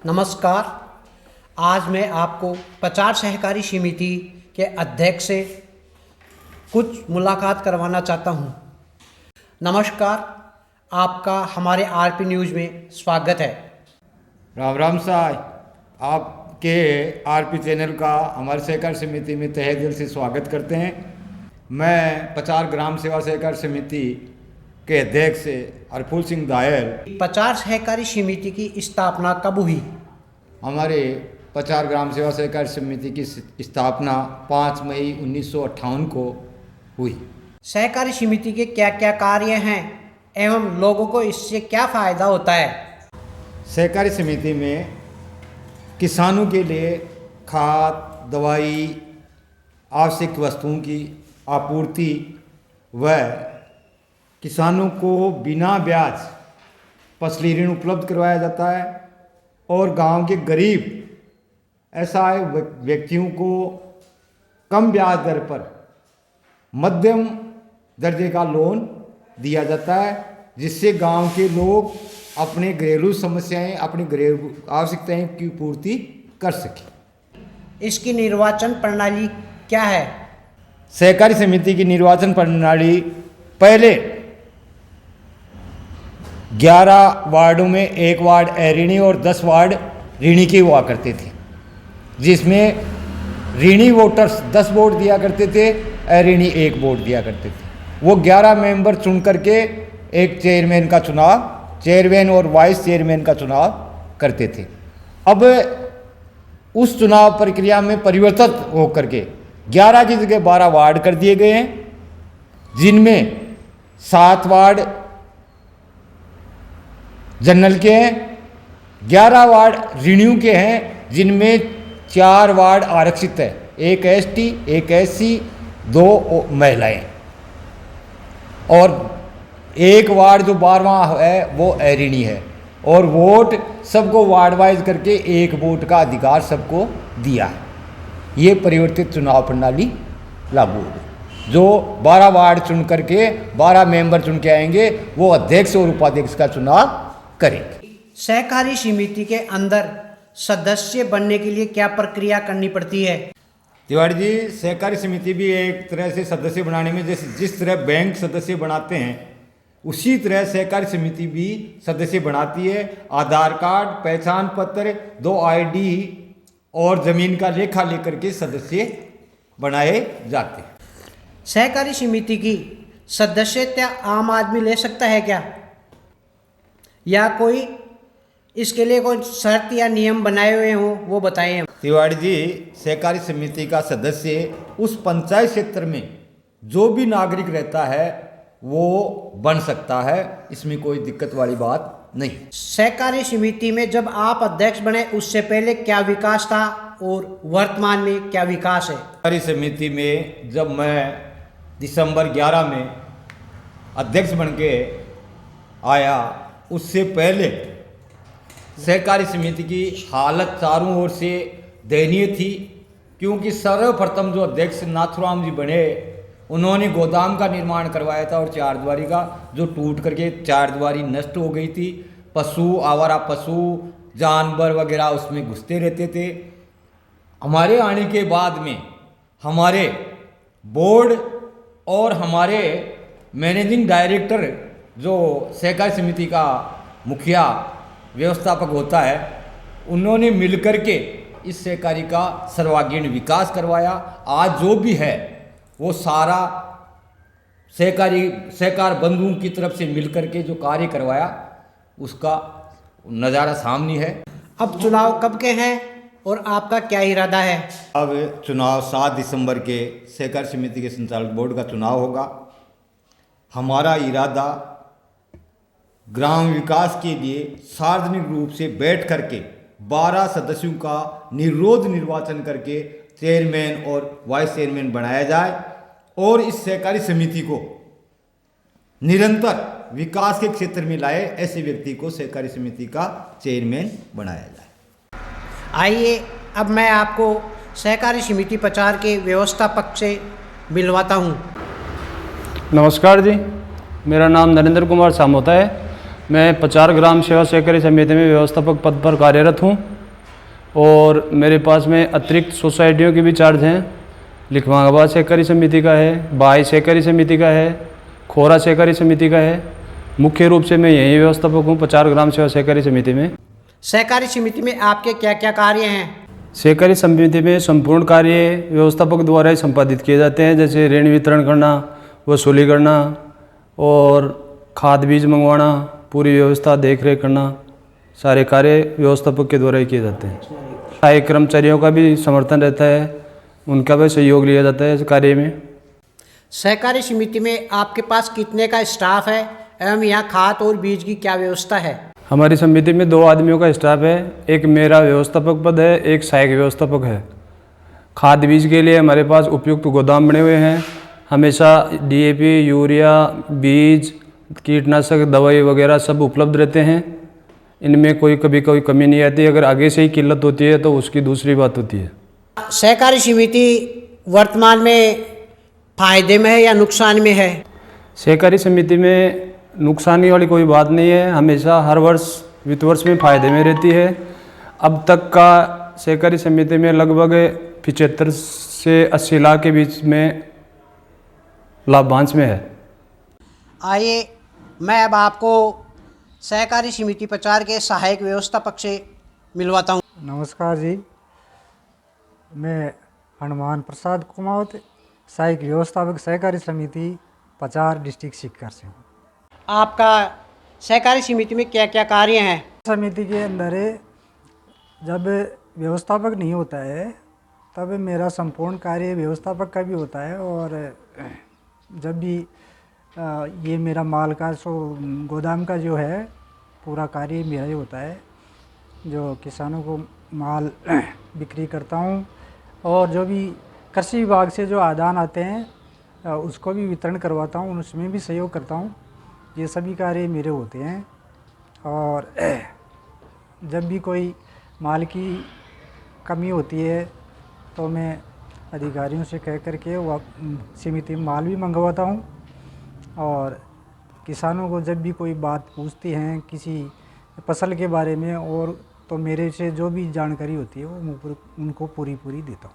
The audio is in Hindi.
नमस्कार। आज मैं आपको पचार सहकारी समिति के अध्यक्ष से कुछ मुलाकात करवाना चाहता हूं। नमस्कार, आपका हमारे आरपी न्यूज़ में स्वागत है। राम राम साहब, आपके आरपी चैनल का हमारे सहकारी समिति में तहे दिल से स्वागत करते हैं। मैं पचार ग्राम सेवा सहकारी समिति के अध्यक्ष हरफूल सिंह दायर। पचार सहकारी समिति की स्थापना कब हुई? हमारे पचार ग्राम सेवा सहकारी समिति की स्थापना 5 मई 1958 को हुई। सहकारी समिति के क्या क्या कार्य हैं एवं लोगों को इससे क्या फ़ायदा होता है? सहकारी समिति में किसानों के लिए खाद, दवाई, आवश्यक वस्तुओं की आपूर्ति व किसानों को बिना ब्याज फसली ऋण उपलब्ध करवाया जाता है और गांव के गरीब असहाय व्यक्तियों को कम ब्याज दर पर मध्यम दर्जे का लोन दिया जाता है, जिससे गांव के लोग अपने घरेलू समस्याएं, अपनी घरेलू आवश्यकताएं की पूर्ति कर सकें। इसकी निर्वाचन प्रणाली क्या है? सहकारी समिति की निर्वाचन प्रणाली पहले 11 वार्डों में 1 वार्ड अऋणी और 10 वार्ड ऋणी के हुआ करते थे, जिसमें ऋणी वोटर्स 10 वोट दिया करते थे, अऋणी 1 वोट दिया करते थे। वो 11 मेंबर चुन करके एक चेयरमैन का चुनाव, चेयरमैन और वाइस चेयरमैन का चुनाव करते थे। अब उस चुनाव प्रक्रिया में परिवर्तित होकर के 11 की जगह 12 वार्ड कर दिए गए हैं, जिनमें 7 वार्ड जनरल के हैं, 11 वार्ड ऋणियों के हैं, जिनमें 4 वार्ड आरक्षित है, 1 ST, 1 SC, 2 महिलाएं और 1 वार्ड जो 12वां है वो अऋणी है। और वोट सबको वार्ड वाइज करके 1 वोट का अधिकार सबको दिया है। ये परिवर्तित चुनाव प्रणाली लागू होगी। जो 12 वार्ड चुन करके 12 मेंबर चुन के आएंगे वो अध्यक्ष और उपाध्यक्ष का चुनाव करेंगे। सहकारी समिति के अंदर सदस्य बनने के लिए क्या प्रक्रिया करनी पड़ती है? तिवारी जी, सहकारी समिति भी एक तरह से सदस्य बनाने में जैसे जिस तरह बैंक सदस्य बनाते हैं उसी तरह सहकारी समिति भी सदस्य बनाती है। आधार कार्ड, पहचान पत्र, 2 ID और जमीन का लेखा लेकर के सदस्य बनाए जाते हैं। सहकारी समिति की सदस्यता आम आदमी ले सकता है क्या, या कोई इसके लिए कोई शर्त या नियम बनाए हुए हों वो बताएं। तिवारी जी, सहकारी समिति का सदस्य उस पंचायत क्षेत्र में जो भी नागरिक रहता है वो बन सकता है, इसमें कोई दिक्कत वाली बात नहीं। सहकारी समिति में जब आप अध्यक्ष बने उससे पहले क्या विकास था और वर्तमान में क्या विकास है? सहकारी समिति में जब मैं दिसंबर 11 में अध्यक्ष बन के आया, उससे पहले सहकारी समिति की हालत चारों ओर से दयनीय थी, क्योंकि सर्वप्रथम जो अध्यक्ष नाथुराम जी बने उन्होंने गोदाम का निर्माण करवाया था और 4 दीवारी का, जो टूट करके 4 दीवारी नष्ट हो गई थी। पशु, आवारा पशु, जानवर वगैरह उसमें घुसते रहते थे। हमारे आने के बाद में हमारे बोर्ड और हमारे मैनेजिंग डायरेक्टर, जो सहकारी समिति का मुखिया व्यवस्थापक होता है, उन्होंने मिलकर के इस सहकारी का सर्वांगीण विकास करवाया। आज जो भी है वो सारा सहकार बंधुओं की तरफ से मिलकर के जो कार्य करवाया उसका नज़ारा सामने है। अब चुनाव कब के हैं और आपका क्या इरादा है? अब चुनाव 7 दिसंबर के सहकारी समिति के संचालक बोर्ड का चुनाव होगा। हमारा इरादा ग्राम विकास के लिए सार्वजनिक रूप से बैठ करके 12 सदस्यों का निर्विरोध निर्वाचन करके चेयरमैन और वाइस चेयरमैन बनाया जाए और इस सहकारी समिति को निरंतर विकास के क्षेत्र में लाए, ऐसे व्यक्ति को सहकारी समिति का चेयरमैन बनाया जाए। आइए अब मैं आपको सहकारी समिति पचार के व्यवस्थापक से मिलवाता हूँ। नमस्कार जी, मेरा नाम नरेंद्र कुमार सामोता है। मैं पचार ग्राम सेवा सहकारी समिति में व्यवस्थापक पद पर कार्यरत हूँ और मेरे पास में अतिरिक्त सोसाइटियों के भी चार्ज हैं। लिखवांगबा सहकारी समिति का है, बाई सहकारी समिति का है, खोरा सहकारी समिति का है। मुख्य रूप से मैं यही व्यवस्थापक हूँ पचार ग्राम सेवा सहकारी समिति में। सहकारी समिति में आपके क्या क्या कार्य हैं? सहकारी समिति में संपूर्ण कार्य व्यवस्थापक द्वारा ही संपादित किए जाते हैं, जैसे ऋण वितरण करना, वसूली करना और खाद बीज मंगवाना, पूरी व्यवस्था देख रेख करना, सारे कार्य व्यवस्थापक के द्वारा ही किए जाते हैं। सहायक कर्मचारियों का भी समर्थन रहता है, उनका भी सहयोग लिया जाता है इस कार्य में। सहकारी समिति में आपके पास कितने का स्टाफ है एवं यहाँ खाद और बीज की क्या व्यवस्था है? हमारी समिति में 2 आदमियों का स्टाफ है, एक मेरा व्यवस्थापक पद है, एक सहायक व्यवस्थापक है। खाद बीज के लिए हमारे पास उपयुक्त गोदाम बने हुए हैं। हमेशा डीएपी, यूरिया, बीज, कीटनाशक दवाई वगैरह सब उपलब्ध रहते हैं। इनमें कभी कोई कमी नहीं आती। अगर आगे से ही किल्लत होती है तो उसकी दूसरी बात होती है। सहकारी समिति वर्तमान में फायदे में है या नुकसान में है? सहकारी समिति में नुकसान वाली कोई बात नहीं है, हमेशा हर वर्ष वित्त वर्ष में फायदे में रहती है। अब तक का सहकारी समिति में लगभग 75 से 80 लाख के बीच में लाभांश में है। आइए मैं अब आपको सहकारी समिति पचार के सहायक व्यवस्थापक से मिलवाता हूँ। नमस्कार जी, मैं हनुमान प्रसाद कुमावत, सहायक व्यवस्थापक सहकारी समिति पचार डिस्ट्रिक्ट सीकर से हूँ। आपका सहकारी समिति में क्या क्या कार्य हैं? समिति के अंदर जब व्यवस्थापक नहीं होता है तब मेरा संपूर्ण कार्य व्यवस्थापक का भी होता है, और जब भी ये मेरा माल का गोदाम का जो है पूरा कार्य मेरा ही होता है। जो किसानों को माल बिक्री करता हूँ और जो भी कृषि विभाग से जो आदान आते हैं उसको भी वितरण करवाता हूँ, उसमें भी सहयोग करता हूँ। ये सभी कार्य मेरे होते हैं। और जब भी कोई माल की कमी होती है तो मैं अधिकारियों से कह करके वो समिति में माल भी मंगवाता हूँ। और किसानों को जब भी कोई बात पूछती हैं किसी फसल के बारे में, और तो मेरे से जो भी जानकारी होती है वो उनको पूरी देता हूँ।